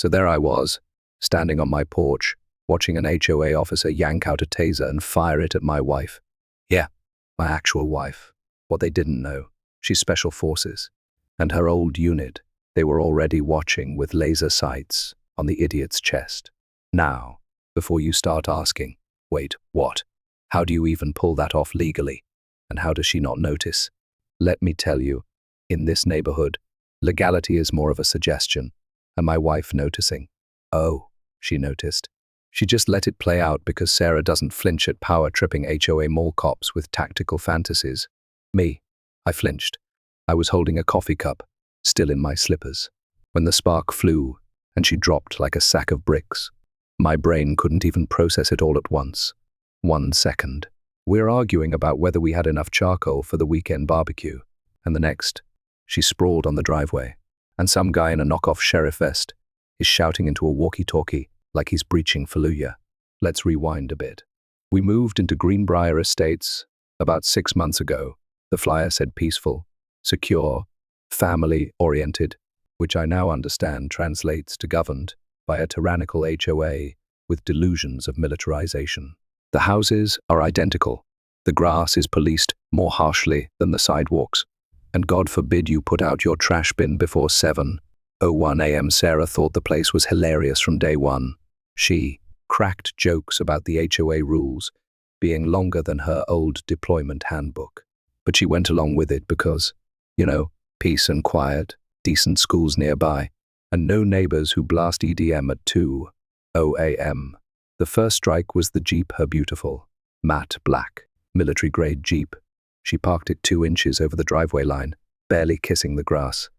So there I was, standing on my porch, watching an HOA officer yank out a taser and fire it at my wife. Yeah, my actual wife. What they didn't know, she's Special Forces. And her old unit, they were already watching with laser sights on the idiot's chest. Now, before you start asking, wait, what? How do you even pull that off legally? And how does she not notice? Let me tell you, in this neighborhood, legality is more of a suggestion. And my wife noticing. Oh, she noticed. She just let it play out because Sarah doesn't flinch at power-tripping HOA mall cops with tactical fantasies. Me, I flinched. I was holding a coffee cup, still in my slippers, when the spark flew and she dropped like a sack of bricks. My brain couldn't even process it all at once. 1 second. We're arguing about whether we had enough charcoal for the weekend barbecue. And the next, she sprawled on the driveway, and some guy in a knockoff sheriff vest is shouting into a walkie-talkie like he's breaching Fallujah. Let's rewind a bit. We moved into Greenbrier Estates about 6 months ago. The flyer said peaceful, secure, family-oriented, which I now understand translates to governed by a tyrannical HOA with delusions of militarization. The houses are identical. The grass is policed more harshly than the sidewalks. And God forbid you put out your trash bin before 7:01 a.m. Sarah thought the place was hilarious from day one. She cracked jokes about the HOA rules being longer than her old deployment handbook. But she went along with it because, peace and quiet, decent schools nearby, and no neighbors who blast EDM at 2:00 a.m. The first strike was the Jeep, her beautiful, matte black, military-grade Jeep. She parked it 2 inches over the driveway line, barely kissing the grass.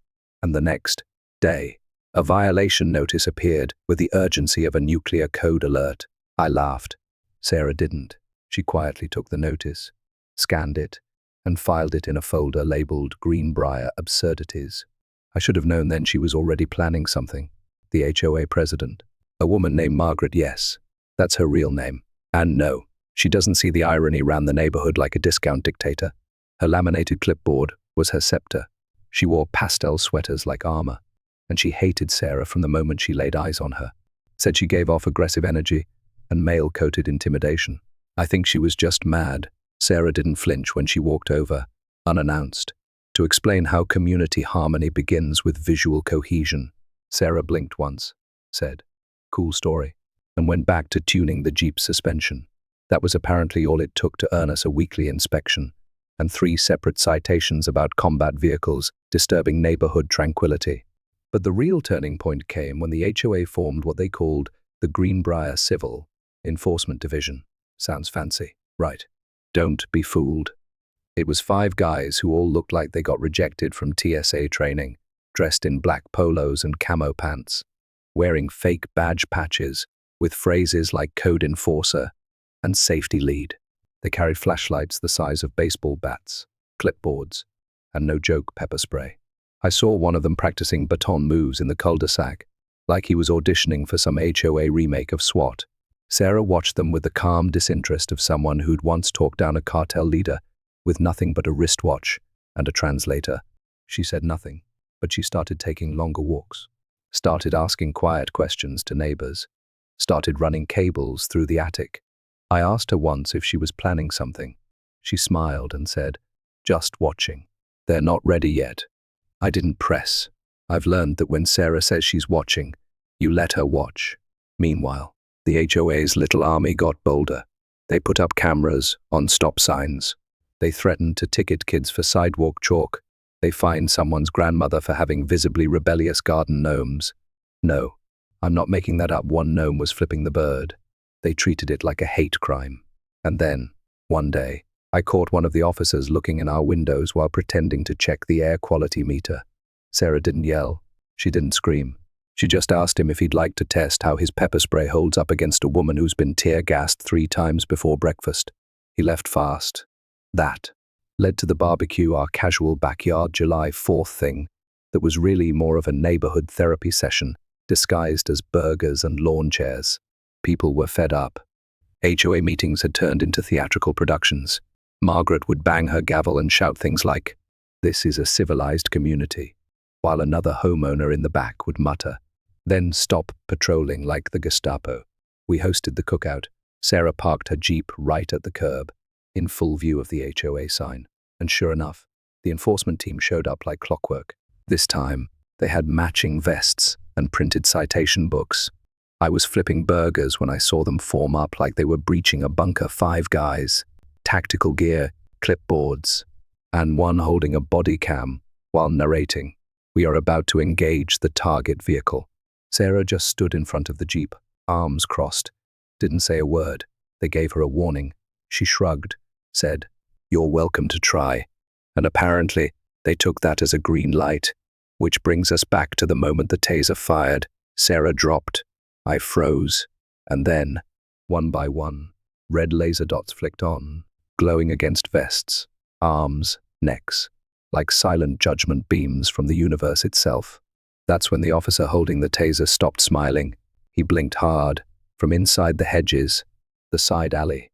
And the next day, a violation notice appeared with the urgency of a nuclear code alert. I laughed. Sarah didn't. She quietly took the notice, scanned it, and filed it in a folder labeled Greenbrier Absurdities. I should have known then she was already planning something. The HOA president. A woman named Margaret, yes. That's her real name. And no, she doesn't see the irony round the neighborhood like a discount dictator. Her laminated clipboard was her scepter. She wore pastel sweaters like armor, and she hated Sarah from the moment she laid eyes on her. Said she gave off aggressive energy and male-coated intimidation. I think she was just mad. Sarah didn't flinch when she walked over, unannounced, to explain how community harmony begins with visual cohesion. Sarah blinked once, said, "Cool story," and went back to tuning the Jeep's suspension. That was apparently all it took to earn us a weekly inspection and 3 separate citations about combat vehicles disturbing neighborhood tranquility. But the real turning point came when the HOA formed what they called the Greenbrier Civil Enforcement Division. Sounds fancy, right? Don't be fooled. It was 5 guys who all looked like they got rejected from TSA training, dressed in black polos and camo pants, wearing fake badge patches with phrases like Code Enforcer and Safety Lead. They carried flashlights the size of baseball bats, clipboards, and no joke pepper spray. I saw one of them practicing baton moves in the cul-de-sac, like he was auditioning for some HOA remake of SWAT. Sarah watched them with the calm disinterest of someone who'd once talked down a cartel leader with nothing but a wristwatch and a translator. She said nothing, but she started taking longer walks, started asking quiet questions to neighbors, started running cables through the attic. I asked her once if she was planning something. She smiled and said, "Just watching. They're not ready yet." I didn't press. I've learned that when Sarah says she's watching, you let her watch. Meanwhile, the HOA's little army got bolder. They put up cameras on stop signs. They threatened to ticket kids for sidewalk chalk. They fined someone's grandmother for having visibly rebellious garden gnomes. No, I'm not making that up. One gnome was flipping the bird. They treated it like a hate crime. And then, one day, I caught one of the officers looking in our windows while pretending to check the air quality meter. Sarah didn't yell. She didn't scream. She just asked him if he'd like to test how his pepper spray holds up against a woman who's been tear-gassed 3 times before breakfast. He left fast. That led to the barbecue, our casual backyard July 4th thing that was really more of a neighborhood therapy session, disguised as burgers and lawn chairs. People were fed up. HOA meetings had turned into theatrical productions. Margaret would bang her gavel and shout things like, "This is a civilized community," while another homeowner in the back would mutter, Then stop patrolling like the Gestapo. We hosted the cookout. Sarah parked her Jeep right at the curb, in full view of the HOA sign. And sure enough, the enforcement team showed up like clockwork. This time, they had matching vests and printed citation books. I was flipping burgers when I saw them form up like they were breaching a bunker. 5 guys, tactical gear, clipboards, and one holding a body cam while narrating. We are about to engage the target vehicle. Sarah just stood in front of the Jeep, arms crossed, didn't say a word. They gave her a warning. She shrugged, said, "You're welcome to try." And apparently, they took that as a green light, which brings us back to the moment the taser fired. Sarah dropped. I froze. And then, one by one, red laser dots flicked on, glowing against vests, arms, necks, like silent judgment beams from the universe itself. That's when the officer holding the taser stopped smiling. He blinked hard. From inside the hedges, the side alley,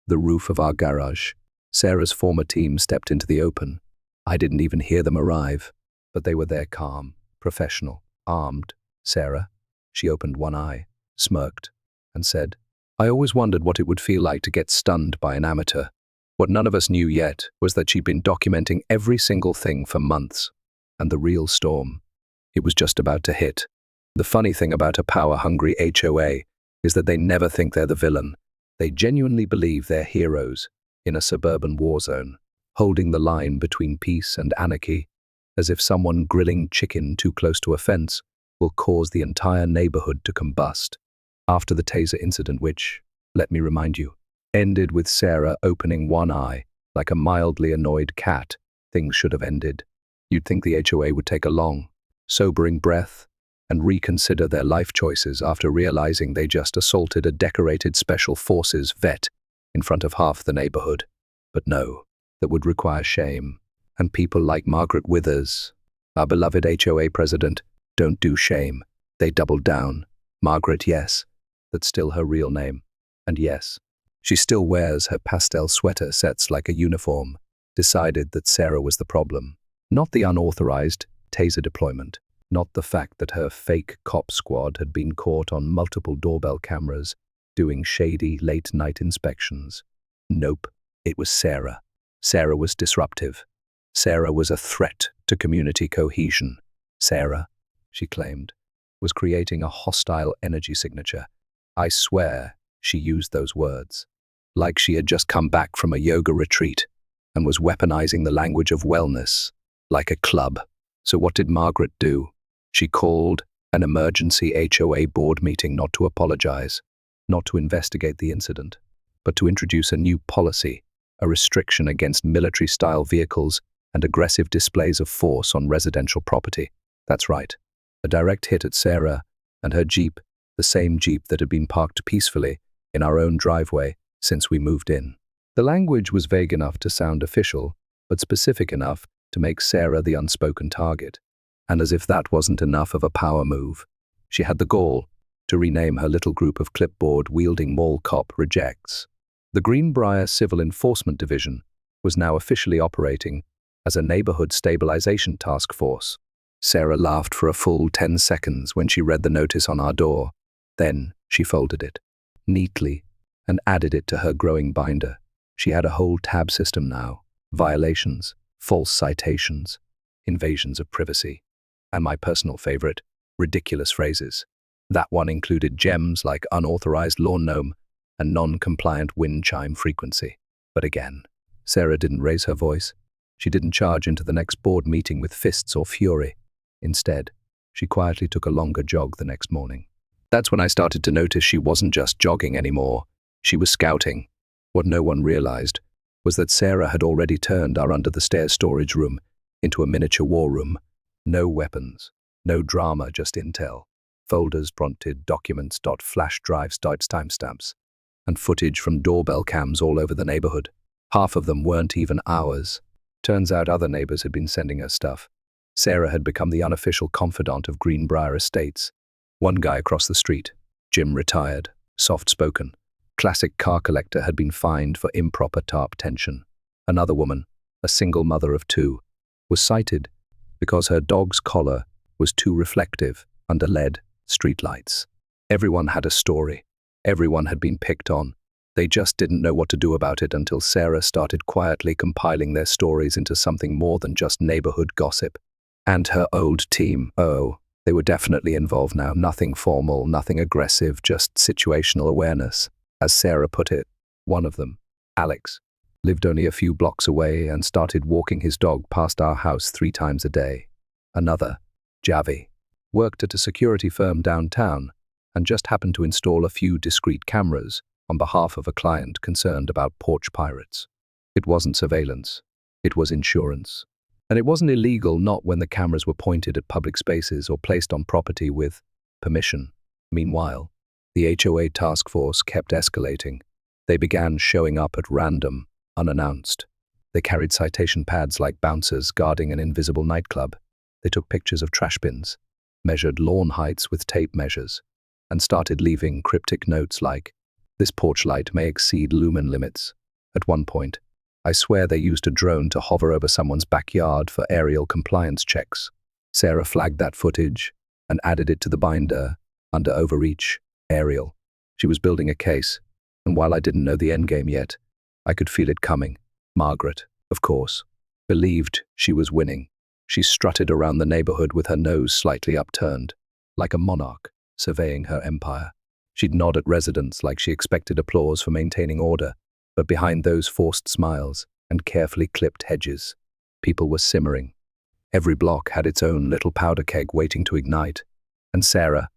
the roof of our garage, Sarah's former team stepped into the open. I didn't even hear them arrive, but they were there calm, professional, armed. Sarah, she opened one eye, smirked, and said, "I always wondered what it would feel like to get stunned by an amateur." What none of us knew yet was that she'd been documenting every single thing for months, and the real storm, it was just about to hit. The funny thing about a power-hungry HOA is that they never think they're the villain. They genuinely believe they're heroes in a suburban war zone, holding the line between peace and anarchy, as if someone grilling chicken too close to a fence will cause the entire neighborhood to combust. After the taser incident, which, let me remind you, ended with Sarah opening one eye like a mildly annoyed cat, things should have ended. You'd think the HOA would take a long, sobering breath and reconsider their life choices after realizing they just assaulted a decorated Special Forces vet in front of half the neighborhood. But no, that would require shame. And people like Margaret Withers, our beloved HOA president, don't do shame. They doubled down. Margaret, yes, that's still her real name. And yes, she still wears her pastel sweater sets like a uniform, decided that Sarah was the problem. Not the unauthorized taser deployment. Not the fact that her fake cop squad had been caught on multiple doorbell cameras doing shady late-night inspections. Nope, it was Sarah. Sarah was disruptive. Sarah was a threat to community cohesion. Sarah, she claimed, was creating a hostile energy signature. I swear she used those words, like she had just come back from a yoga retreat and was weaponizing the language of wellness, like a club. So what did Margaret do? She called an emergency HOA board meeting not to apologize, not to investigate the incident, but to introduce a new policy, a restriction against military-style vehicles and aggressive displays of force on residential property. That's right, a direct hit at Sarah and her Jeep, the same Jeep that had been parked peacefully in our own driveway since we moved in. The language was vague enough to sound official, but specific enough to make Sarah the unspoken target. And as if that wasn't enough of a power move, she had the gall to rename her little group of clipboard-wielding mall cop rejects. The Greenbrier Civil Enforcement Division was now officially operating as a neighborhood stabilization task force. Sarah laughed for a full 10 seconds when she read the notice on our door. Then she folded it neatly and added it to her growing binder. She had a whole tab system now: violations, false citations, invasions of privacy, and my personal favorite, ridiculous phrases. That one included gems like unauthorized lawn gnome and non-compliant wind chime frequency. But again, Sarah didn't raise her voice. She didn't charge into the next board meeting with fists or fury. Instead, she quietly took a longer jog the next morning. That's when I started to notice she wasn't just jogging anymore. She was scouting. What no one realized was that Sarah had already turned our under-the-stairs storage room into a miniature war room. No weapons, no drama, just intel. Folders prompted, documents, flash drives, timestamps, and footage from doorbell cams all over the neighborhood. Half of them weren't even ours. Turns out other neighbors had been sending her stuff. Sarah had become the unofficial confidant of Greenbrier Estates. One guy across the street, Jim, retired, soft-spoken, classic car collector, had been fined for improper tarp tension. Another woman, a single mother of 2, was cited because her dog's collar was too reflective under lead Streetlights. Everyone had a story. Everyone had been picked on. They just didn't know what to do about it until Sarah started quietly compiling their stories into something more than just neighborhood gossip. And her old team, oh, they were definitely involved now. Nothing formal, nothing aggressive, just situational awareness. As Sarah put it, one of them, Alex, lived only a few blocks away and started walking his dog past our house 3 times a day. Another, Javi, worked at a security firm downtown and just happened to install a few discreet cameras on behalf of a client concerned about porch pirates. It wasn't surveillance. It was insurance. And it wasn't illegal, not when the cameras were pointed at public spaces or placed on property with permission. Meanwhile, the HOA task force kept escalating. They began showing up at random, unannounced. They carried citation pads like bouncers guarding an invisible nightclub. They took pictures of trash bins, measured lawn heights with tape measures, and started leaving cryptic notes like, "This porch light may exceed lumen limits." At one point, I swear they used a drone to hover over someone's backyard for aerial compliance checks. Sarah flagged that footage and added it to the binder under overreach, aerial. She was building a case, and while I didn't know the endgame yet, I could feel it coming. Margaret, of course, believed she was winning. She strutted around the neighborhood with her nose slightly upturned, like a monarch surveying her empire. She'd nod at residents like she expected applause for maintaining order, but behind those forced smiles and carefully clipped hedges, people were simmering. Every block had its own little powder keg waiting to ignite, and Sarah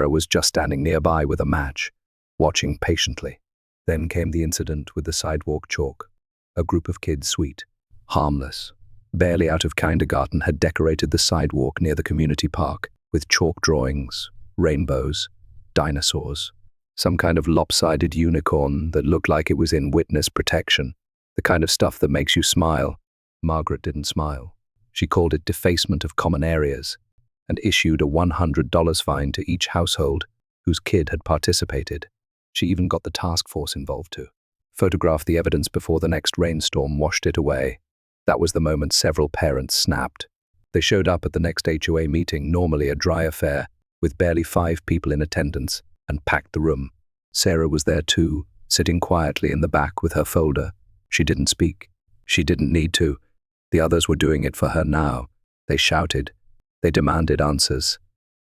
was just standing nearby with a match, watching patiently. Then came the incident with the sidewalk chalk. A group of kids, sweet, harmless, barely out of kindergarten, had decorated the sidewalk near the community park with chalk drawings, rainbows, dinosaurs, some kind of lopsided unicorn that looked like it was in witness protection, the kind of stuff that makes you smile. Margaret didn't smile. She called it defacement of common areas and issued a $100 fine to each household whose kid had participated. She even got the task force involved too. Photographed the evidence before the next rainstorm washed it away. That was the moment several parents snapped. They showed up at the next HOA meeting, normally a dry affair, with barely 5 people in attendance, and packed the room. Sarah was there too, sitting quietly in the back with her folder. She didn't speak. She didn't need to. The others were doing it for her now. They shouted. They demanded answers.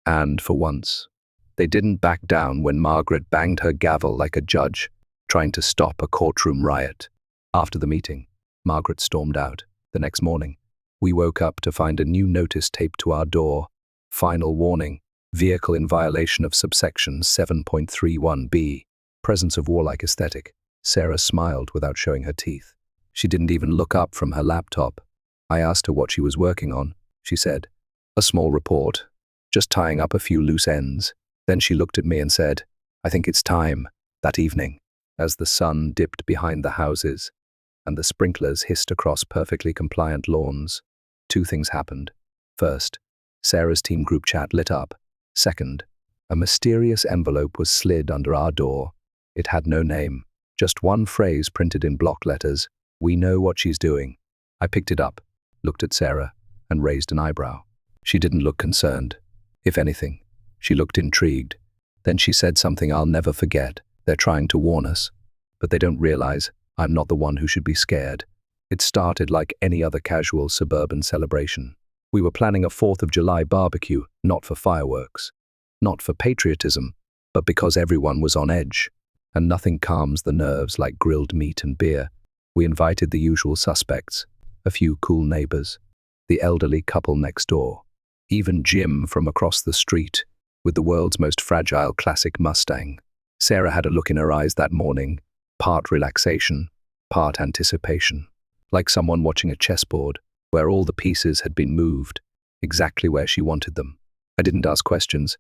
And, for once, they didn't back down when Margaret banged her gavel like a judge, trying to stop a courtroom riot. After the meeting, Margaret stormed out. The next morning, we woke up to find a new notice taped to our door. Final warning. Vehicle in violation of subsection 7.31b. Presence of warlike aesthetic. Sarah smiled without showing her teeth. She didn't even look up from her laptop. I asked her what she was working on. She said, "A small report, just tying up a few loose ends." Then she looked at me and said, "I think it's time." That evening, as the sun dipped behind the houses and the sprinklers hissed across perfectly compliant lawns, 2 things happened. First, Sarah's team group chat lit up. Second, a mysterious envelope was slid under our door. It had no name, just one phrase printed in block letters, "We know what she's doing." I picked it up, looked at Sarah, and raised an eyebrow. She didn't look concerned. If anything, she looked intrigued. Then she said something I'll never forget. "They're trying to warn us, but they don't realize I'm not the one who should be scared." It started like any other casual suburban celebration. We were planning a 4th of July barbecue, not for fireworks, not for patriotism, but because everyone was on edge, and nothing calms the nerves like grilled meat and beer. We invited the usual suspects, a few cool neighbors, the elderly couple next door, even Jim from across the street, with the world's most fragile classic Mustang. Sarah had a look in her eyes that morning, part relaxation, part anticipation, like someone watching a chessboard, where all the pieces had been moved, exactly where she wanted them. I didn't ask questions.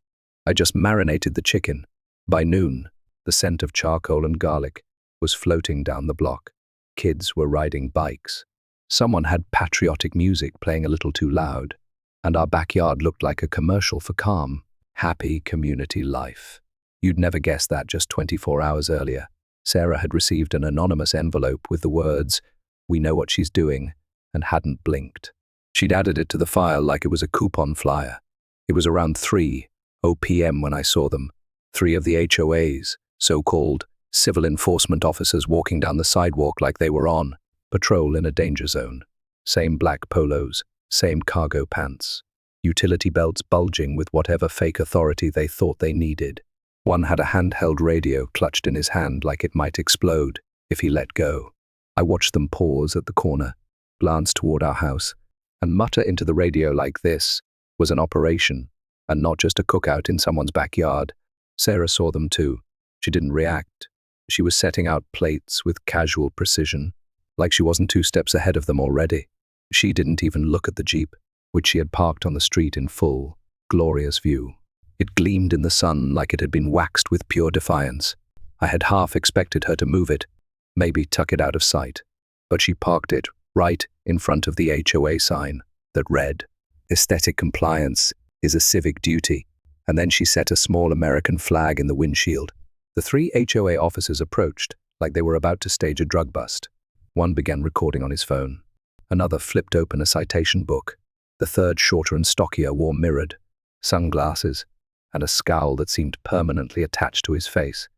I just marinated the chicken. By noon, the scent of charcoal and garlic was floating down the block. Kids were riding bikes. Someone had patriotic music playing a little too loud, and our backyard looked like a commercial for calm, happy community life. You'd never guess that just 24 hours earlier. Sarah had received an anonymous envelope with the words, "We know what she's doing," and hadn't blinked. She'd added it to the file like it was a coupon flyer. It was around 3, p.m. when I saw them. 3 of the HOAs, so-called civil enforcement officers, walking down the sidewalk like they were on patrol in a danger zone. Same black polos, same cargo pants. Utility belts bulging with whatever fake authority they thought they needed. One had a handheld radio clutched in his hand like it might explode if he let go. I watched them pause at the corner, glance toward our house, and mutter into the radio like this was an operation and not just a cookout in someone's backyard. Sarah saw them too. She didn't react. She was setting out plates with casual precision, like she wasn't 2 steps ahead of them already. She didn't even look at the Jeep, which she had parked on the street in full, glorious view. It gleamed in the sun like it had been waxed with pure defiance. I had half expected her to move it, maybe tuck it out of sight, but she parked it right in front of the HOA sign that read, "Aesthetic compliance is a civic duty," and then she set a small American flag in the windshield. The 3 HOA officers approached like they were about to stage a drug bust. One began recording on his phone. Another flipped open a citation book. The third, shorter and stockier, wore mirrored sunglasses and a scowl that seemed permanently attached to his face.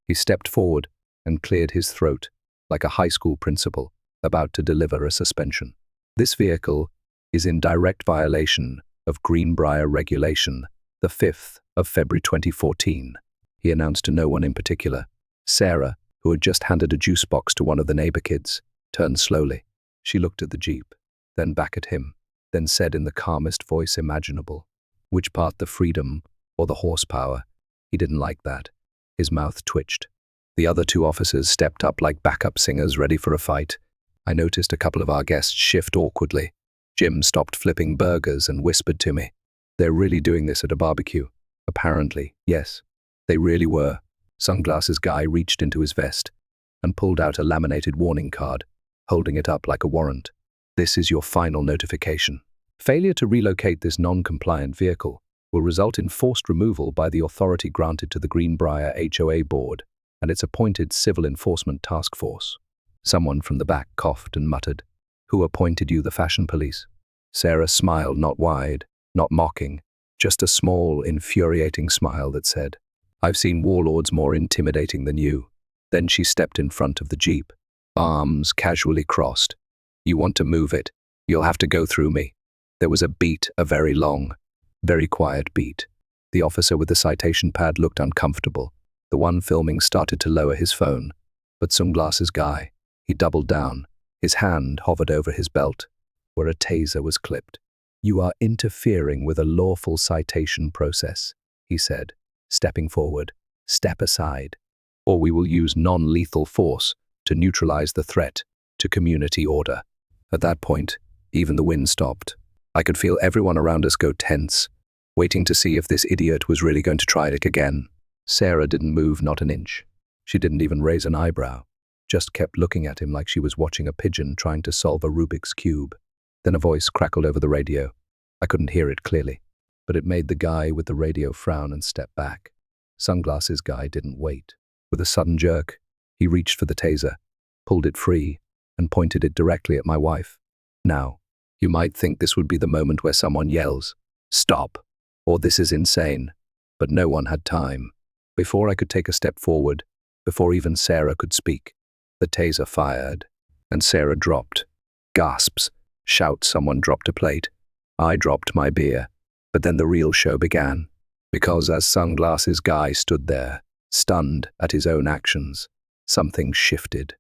He stepped forward and cleared his throat like a high school principal about to deliver a suspension. "This vehicle is in direct violation of Greenbrier Regulation, the 5th of February 2014, he announced to no one in particular. Sarah, who had just handed a juice box to one of the neighbor kids, turned slowly. She looked at the Jeep, then back at him, then said in the calmest voice imaginable, "Which part, the freedom or the horsepower?" He didn't like that. His mouth twitched. The other 2 officers stepped up like backup singers ready for a fight. I noticed a couple of our guests shift awkwardly. Jim stopped flipping burgers and whispered to me, "They're really doing this at a barbecue." Apparently, yes, they really were. Sunglasses guy reached into his vest and pulled out a laminated warning card, holding it up like a warrant. "This is your final notification. Failure to relocate this non-compliant vehicle will result in forced removal by the authority granted to the Greenbrier HOA board and its appointed civil enforcement task force." Someone from the back coughed and muttered, "Who appointed you the fashion police?" Sarah smiled, not wide, not mocking, just a small, infuriating smile that said, "I've seen warlords more intimidating than you." Then she stepped in front of the Jeep, arms casually crossed. "You want to move it? You'll have to go through me." There was a beat, a very long, very quiet beat. The officer with the citation pad looked uncomfortable. The one filming started to lower his phone. But sunglasses guy, he doubled down. His hand hovered over his belt, where a taser was clipped. "You are interfering with a lawful citation process," he said, stepping forward. "Step aside, or we will use non-lethal force to neutralize the threat to community order." At that point, even the wind stopped. I could feel everyone around us go tense, waiting to see if this idiot was really going to try it again. Sarah didn't move, not an inch. She didn't even raise an eyebrow, just kept looking at him like she was watching a pigeon trying to solve a Rubik's Cube. Then a voice crackled over the radio. I couldn't hear it clearly, but it made the guy with the radio frown and step back. Sunglasses guy didn't wait. With a sudden jerk, he reached for the taser, pulled it free, and pointed it directly at my wife. Now, you might think this would be the moment where someone yells, "Stop!" or "This is insane," but no one had time. Before I could take a step forward, before even Sarah could speak, the taser fired, and Sarah dropped. Gasps, shouts, someone dropped a plate. I dropped my beer, but then the real show began. Because as sunglasses guy stood there, stunned at his own actions, something shifted.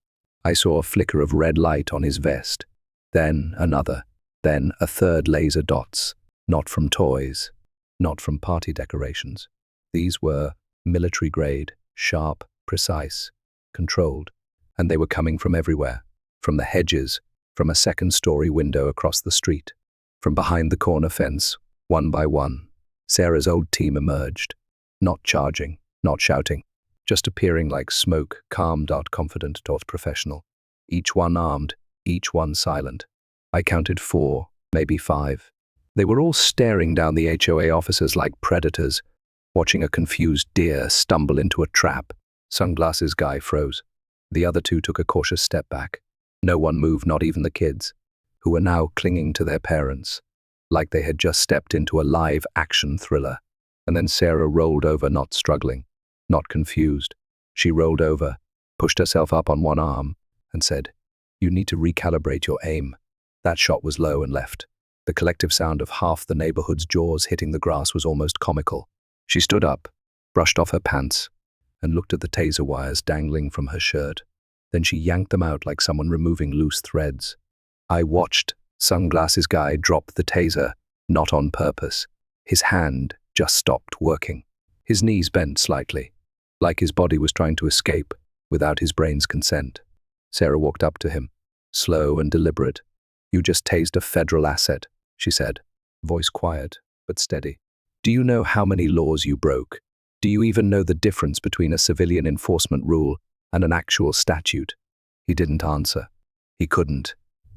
I saw a flicker of red light on his vest, then another, then a third laser dots, not from toys, not from party decorations. These were military grade, sharp, precise, controlled, and they were coming from everywhere, from the hedges, from a second-story window across the street, from behind the corner fence, one by one. Sarah's old team emerged, not charging, not shouting, just appearing like smoke, calm, confident, professional. Each one armed, each one silent. I counted 4, maybe 5. They were all staring down the HOA officers like predators, watching a confused deer stumble into a trap. Sunglasses guy froze. The other 2 took a cautious step back. No one moved, not even the kids, who were now clinging to their parents, like they had just stepped into a live action thriller. And then Sarah rolled over, not struggling, not confused. She rolled over, pushed herself up on one arm, and said, "You need to recalibrate your aim." That shot was low and left. The collective sound of half the neighborhood's jaws hitting the grass was almost comical. She stood up, brushed off her pants, and looked at the taser wires dangling from her shirt. Then she yanked them out like someone removing loose threads. I watched Sunglasses Guy drop the taser, not on purpose. His hand just stopped working. His knees bent slightly, like his body was trying to escape without his brain's consent. Sarah walked up to him, slow and deliberate. "You just tased a federal asset," she said, voice quiet but steady. "Do you know how many laws you broke? Do you even know the difference between a civilian enforcement rule and an actual statute?" He didn't answer. He couldn't.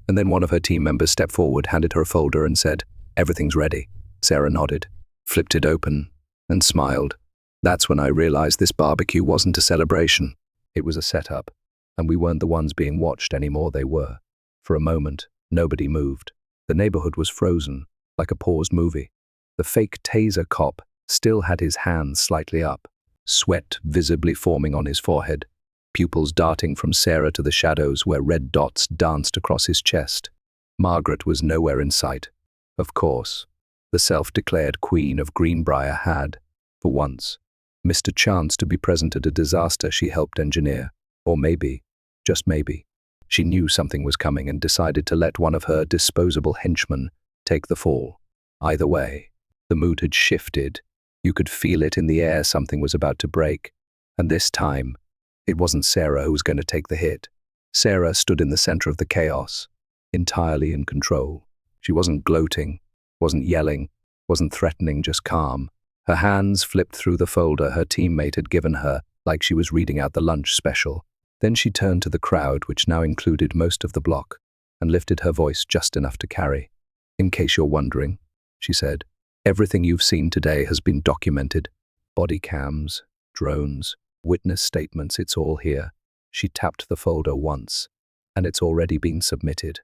And then one of her team members stepped forward, handed her a folder and said, "Everything's ready." Sarah nodded, flipped it open, and smiled. That's when I realized this barbecue wasn't a celebration. It was a setup, and we weren't the ones being watched anymore, they were. For a moment, nobody moved. The neighborhood was frozen, like a paused movie. The fake taser cop still had his hands slightly up, sweat visibly forming on his forehead, pupils darting from Sarah to the shadows where red dots danced across his chest. Margaret was nowhere in sight. Of course, the self-declared queen of Greenbrier had, for once, missed a chance to be present at a disaster she helped engineer. Or maybe, just maybe, she knew something was coming and decided to let one of her disposable henchmen take the fall. Either way, the mood had shifted. You could feel it in the air, something was about to break. And this time, it wasn't Sarah who was going to take the hit. Sarah stood in the center of the chaos, entirely in control. She wasn't gloating, wasn't yelling, wasn't threatening, just calm. Her hands flipped through the folder her teammate had given her, like she was reading out the lunch special. Then she turned to the crowd, which now included most of the block, and lifted her voice just enough to carry. "In case you're wondering," she said, "everything you've seen today has been documented. Body cams, drones, witness statements, it's all here." She tapped the folder once, and it's already been submitted.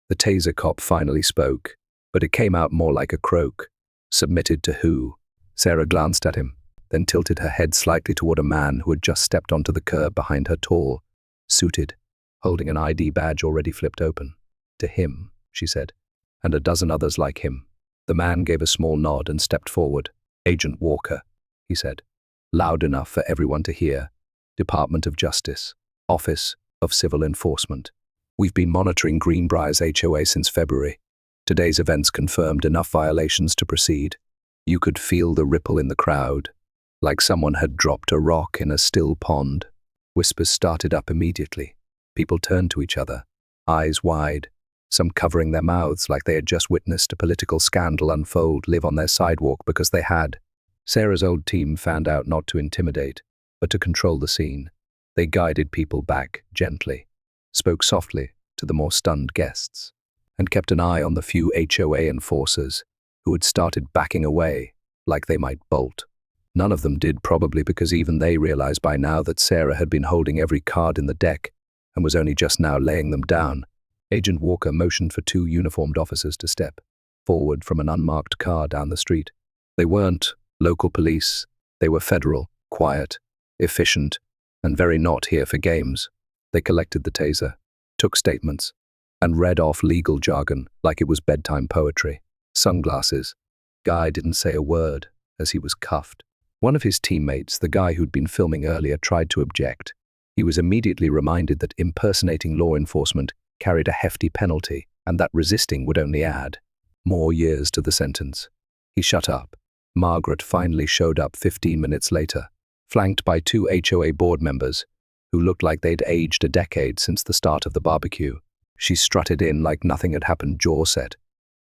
The taser cop finally spoke, but it came out more like a croak. "Submitted to who?" Sarah glanced at him, then tilted her head slightly toward a man who had just stepped onto the curb behind her, tall, suited, holding an ID badge already flipped open. "To him," she said, "and a dozen others like him." The man gave a small nod and stepped forward. "Agent Walker," he said, loud enough for everyone to hear. "Department of Justice, Office of Civil Enforcement. We've been monitoring Greenbrier's HOA since February. Today's events confirmed enough violations to proceed." You could feel the ripple in the crowd, like someone had dropped a rock in a still pond. Whispers started up immediately. People turned to each other, eyes wide, some covering their mouths like they had just witnessed a political scandal unfold, live on their sidewalk because they had. Sarah's old team found out not to intimidate, but to control the scene. They guided people back gently, spoke softly to the more stunned guests, and kept an eye on the few HOA enforcers who had started backing away like they might bolt. None of them did, probably because even they realized by now that Sarah had been holding every card in the deck and was only just now laying them down. Agent Walker motioned for two uniformed officers to step forward from an unmarked car down the street. They weren't local police. They were federal, quiet, efficient, and very not here for games. They collected the taser, took statements, and read off legal jargon like it was bedtime poetry. Sunglasses Guy didn't say a word as he was cuffed. One of his teammates, the guy who'd been filming earlier, tried to object. He was immediately reminded that impersonating law enforcement carried a hefty penalty and that resisting would only add more years to the sentence. He shut up. Margaret finally showed up 15 minutes later, flanked by two HOA board members who looked like they'd aged a decade since the start of the barbecue. She strutted in like nothing had happened, jaw set,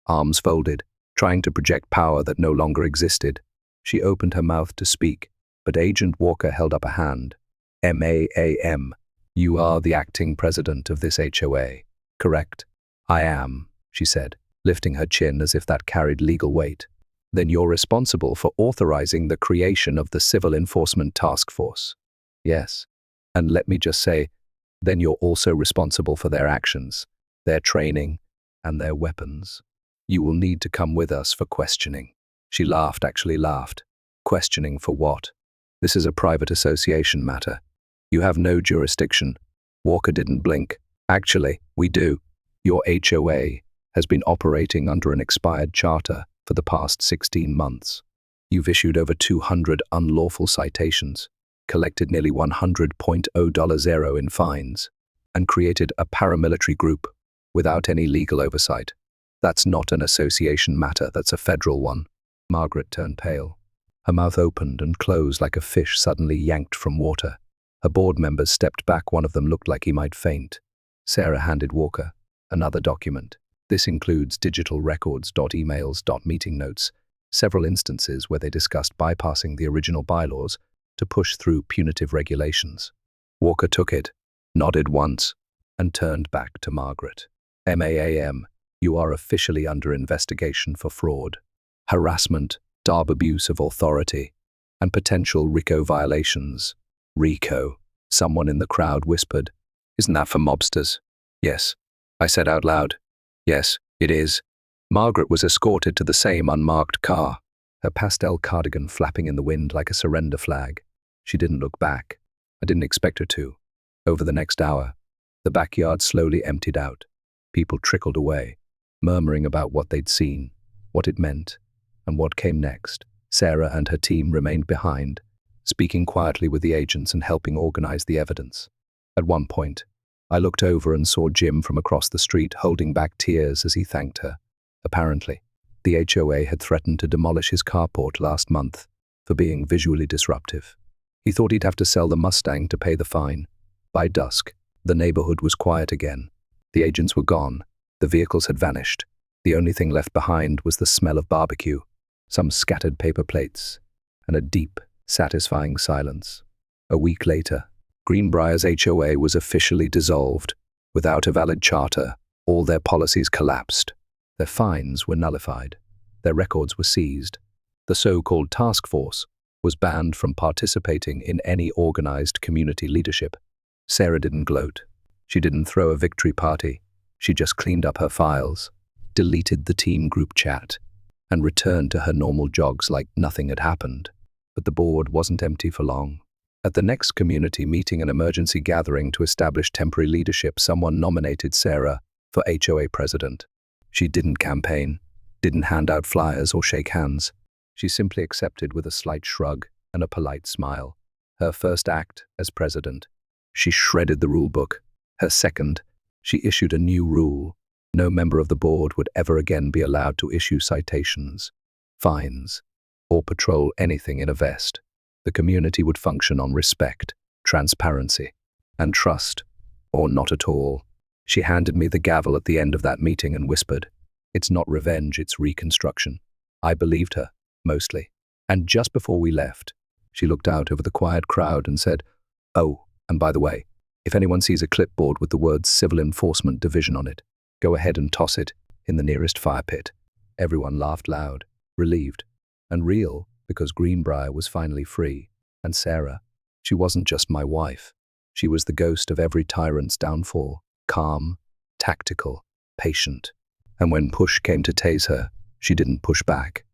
arms folded, trying to project power that no longer existed. She opened her mouth to speak, but Agent Walker held up a hand. "MAAM, you are the acting president of this HOA, correct?" "I am," she said, lifting her chin as if that carried legal weight. "Then you're responsible for authorizing the creation of the Civil Enforcement Task Force." "Yes. And let me just say, then you're also responsible for their actions, their training, and their weapons. You will need to come with us for questioning." She laughed, actually laughed. Questioning for what? This is a private association matter. You have no jurisdiction. Walker didn't blink. Actually, we do. Your HOA has been operating under an expired charter for the past 16 months. You've issued over 200 unlawful citations, collected nearly $100.0 in fines, and created a paramilitary group without any legal oversight. That's not an association matter, that's a federal one. Margaret turned pale. Her mouth opened and closed like a fish suddenly yanked from water. Her board members stepped back. One of them looked like he might faint. Sarah handed Walker another document. This includes digital records, emails, meeting notes, several instances where they discussed bypassing the original bylaws to push through punitive regulations. Walker took it, nodded once, and turned back to Margaret. "MAAM, you are officially under investigation for fraud, harassment, abuse of authority, and potential RICO violations." "RICO," someone in the crowd whispered. "Isn't that for mobsters?" "Yes," I said out loud. "Yes, it is." Margaret was escorted to the same unmarked car, her pastel cardigan flapping in the wind like a surrender flag. She didn't look back. I didn't expect her to. Over the next hour, the backyard slowly emptied out. People trickled away, murmuring about what they'd seen, what it meant, and what came next. Sarah and her team remained behind, speaking quietly with the agents and helping organize the evidence. At one point, I looked over and saw Jim from across the street holding back tears as he thanked her. Apparently, the HOA had threatened to demolish his carport last month for being visually disruptive. He thought he'd have to sell the Mustang to pay the fine. By dusk, the neighborhood was quiet again. The agents were gone. The vehicles had vanished. The only thing left behind was the smell of barbecue, some scattered paper plates, and a deep, satisfying silence. A week later, Greenbrier's HOA was officially dissolved. Without a valid charter, all their policies collapsed. Their fines were nullified. Their records were seized. The so-called task force was banned from participating in any organized community leadership. Sarah didn't gloat. She didn't throw a victory party. She just cleaned up her files, deleted the team group chat, and returned to her normal jogs like nothing had happened. But the board wasn't empty for long. At the next community meeting and emergency gathering to establish temporary leadership, someone nominated Sarah for HOA president. She didn't campaign, didn't hand out flyers or shake hands. She simply accepted with a slight shrug and a polite smile. Her first act as president, she shredded the rule book. Her second, she issued a new rule. No member of the board would ever again be allowed to issue citations, fines, or patrol anything in a vest. The community would function on respect, transparency, and trust, or not at all. She handed me the gavel at the end of that meeting and whispered, "It's not revenge, it's reconstruction." I believed her, mostly. And just before we left, she looked out over the quiet crowd and said, "Oh, and by the way, if anyone sees a clipboard with the words Civil Enforcement Division on it, go ahead and toss it in the nearest fire pit." Everyone laughed loud, relieved, and real, because Greenbrier was finally free. And Sarah, she wasn't just my wife. She was the ghost of every tyrant's downfall, calm, tactical, patient. And when push came to tase her, she didn't push back.